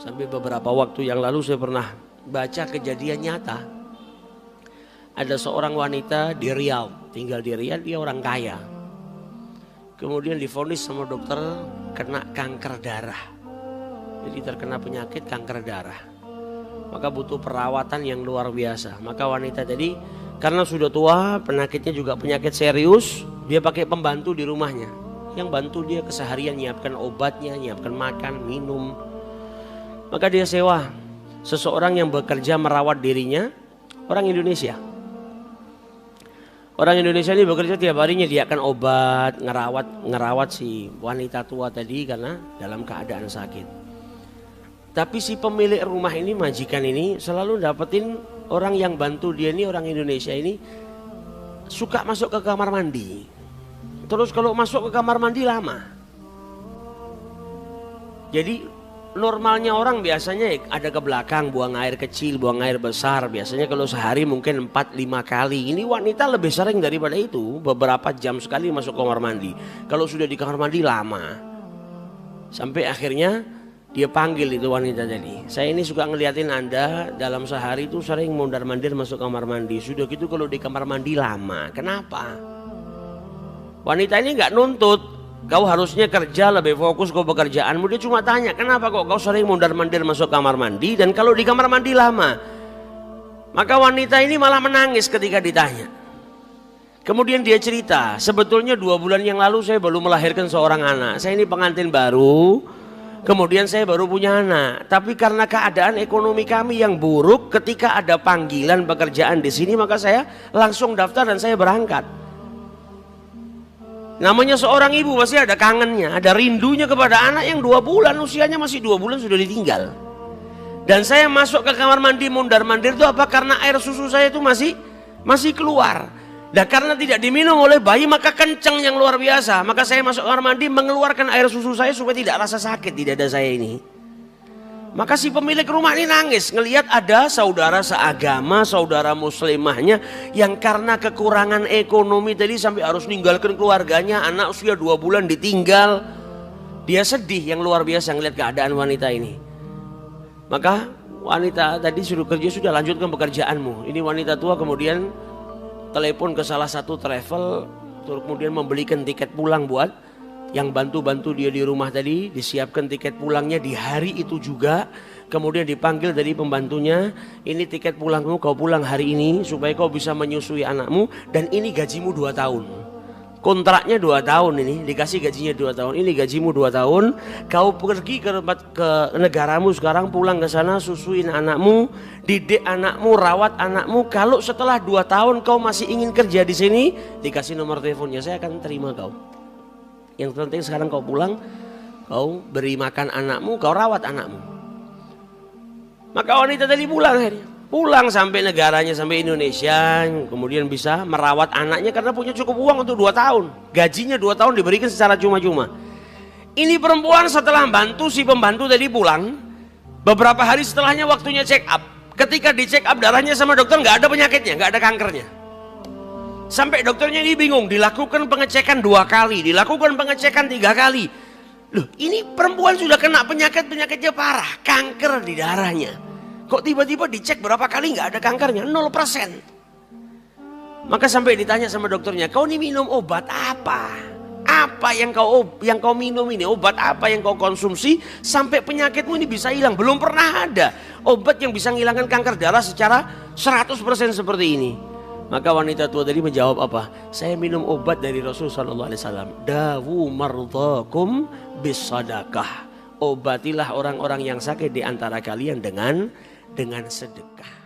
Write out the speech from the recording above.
Sampai beberapa waktu yang lalu saya pernah baca kejadian nyata. Ada seorang wanita di Riau, tinggal di Riau, dia orang kaya. Kemudian divonis sama dokter kena kanker darah. Jadi terkena penyakit kanker darah. Maka butuh perawatan yang luar biasa. Maka wanita tadi karena sudah tua, penyakitnya juga penyakit serius, dia pakai pembantu di rumahnya. Yang bantu dia keseharian nyiapkan obatnya, nyiapkan makan, minum. Maka dia sewa seseorang yang bekerja merawat dirinya, orang Indonesia. Orang Indonesia ini bekerja tiap hari menyediakan obat, ngerawat si wanita tua tadi karena dalam keadaan sakit. Tapi si pemilik rumah ini, majikan ini selalu dapetin orang yang bantu dia ini, orang Indonesia ini suka masuk ke kamar mandi. Terus kalau masuk ke kamar mandi lama. Jadi normalnya orang biasanya ada ke belakang buang air kecil, buang air besar. Biasanya kalau sehari mungkin 4-5 kali. Ini wanita lebih sering daripada itu, beberapa jam sekali masuk kamar mandi. Kalau sudah di kamar mandi lama. Sampai akhirnya dia panggil itu wanita tadi. Saya ini suka ngeliatin Anda dalam sehari itu sering mondar-mandir masuk kamar mandi. Sudah gitu kalau di kamar mandi lama. Kenapa? Wanita ini nggak nuntut. Kau harusnya kerja lebih fokus ke pekerjaanmu. Dia cuma tanya, kenapa kok kau sering mondar-mandir masuk kamar mandi dan kalau di kamar mandi lama? Maka wanita ini malah menangis ketika ditanya. Kemudian dia cerita, sebetulnya 2 bulan yang lalu saya baru melahirkan seorang anak. Saya ini pengantin baru, kemudian saya baru punya anak. Tapi karena keadaan ekonomi kami yang buruk, ketika ada panggilan pekerjaan di sini, maka saya langsung daftar dan saya berangkat. Namanya seorang ibu pasti ada kangennya, ada rindunya kepada anak yang 2 bulan, usianya masih 2 bulan sudah ditinggal. Dan saya masuk ke kamar mandi mondar-mandir itu apa? Karena air susu saya itu masih keluar. Dan karena tidak diminum oleh bayi maka kencang yang luar biasa. Maka saya masuk kamar mandi mengeluarkan air susu saya supaya tidak rasa sakit di dada saya ini. Maka si pemilik rumah ini nangis ngelihat ada saudara seagama, saudara muslimahnya yang karena kekurangan ekonomi tadi sampai harus ninggalkan keluarganya, anak usia 2 bulan ditinggal. Dia sedih yang luar biasa ngelihat keadaan wanita ini. Maka wanita tadi suruh kerja, sudah lanjutkan pekerjaanmu. Ini wanita tua kemudian telepon ke salah satu travel, kemudian membelikan tiket pulang buat yang bantu-bantu dia di rumah tadi, disiapkan tiket pulangnya di hari itu juga. Kemudian dipanggil dari pembantunya, ini tiket pulangmu, kau pulang hari ini supaya kau bisa menyusui anakmu. Dan ini gajimu 2 tahun. Kontraknya 2 tahun ini, dikasih gajinya 2 tahun. Ini gajimu 2 tahun, kau pergi ke negaramu sekarang, pulang ke sana, susuin anakmu, didik anakmu, rawat anakmu. Kalau setelah 2 tahun kau masih ingin kerja di sini, dikasih nomor teleponnya, saya akan terima kau. Yang penting sekarang kau pulang, kau beri makan anakmu, kau rawat anakmu. Maka wanita tadi pulang akhirnya. Pulang sampai negaranya, sampai Indonesia. Kemudian bisa merawat anaknya karena punya cukup uang untuk 2 tahun. Gajinya 2 tahun diberikan secara cuma-cuma. Ini perempuan setelah bantu si pembantu tadi pulang, beberapa hari setelahnya waktunya check up. Ketika di check up darahnya sama dokter nggak ada penyakitnya, nggak ada kankernya. Sampai dokternya ini bingung, dilakukan pengecekan 2 kali, dilakukan pengecekan 3 kali. Loh, ini perempuan sudah kena penyakitnya parah, kanker di darahnya. Kok tiba-tiba dicek berapa kali nggak ada kankernya, 0%. Maka sampai ditanya sama dokternya, kau ini minum obat apa? Apa yang kau minum ini? Obat apa yang kau konsumsi sampai penyakitmu ini bisa hilang? Belum pernah ada obat yang bisa menghilangkan kanker darah secara 100% seperti ini. Maka wanita tua tadi menjawab apa? Saya minum obat dari Rasul sallallahu alaihi wasallam. Dawu mardhakum bisadaqah. Obatilah orang-orang yang sakit di antara kalian dengan sedekah.